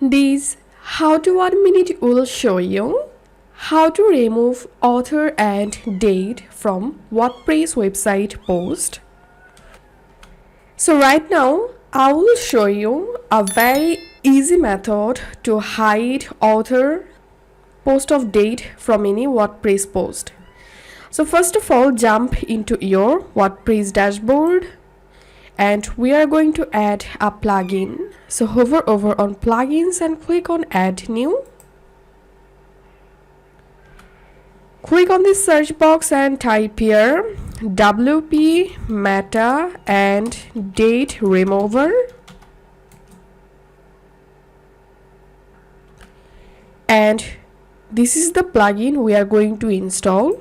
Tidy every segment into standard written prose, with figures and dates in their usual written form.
This how to 1 minute will show you how to remove author and date from WordPress website post. So right now I will show you a very easy method to hide author post of date from any WordPress post. So first of all, jump into your WordPress dashboard and we are going to add a plugin. So hover over on plugins and click on add new. Click on this search box and type here WP meta and date remover. And this is the plugin we are going to install.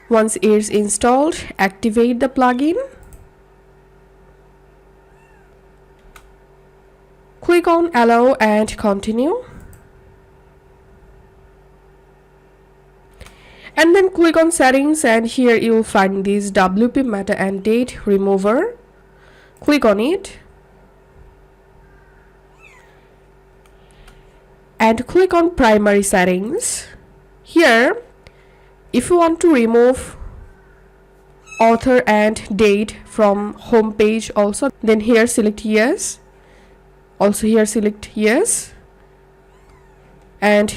Once it is installed, activate the plugin. Click on allow and continue. And then click on settings and here you will find this WP meta and date remover. Click on it. And click on primary settings. Here, if you want to remove author and date from home page also, then here select yes. Also here select yes. And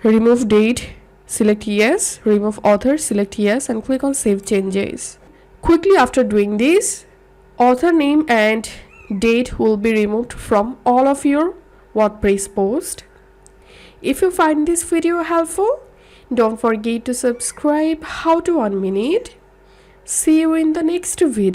remove date, select yes. Remove author, select yes, and click on save changes. Quickly after doing this, author name and date will be removed from all of your WordPress posts. If you find this video helpful, don't forget to subscribe. How to 1 minute. See you in the next video.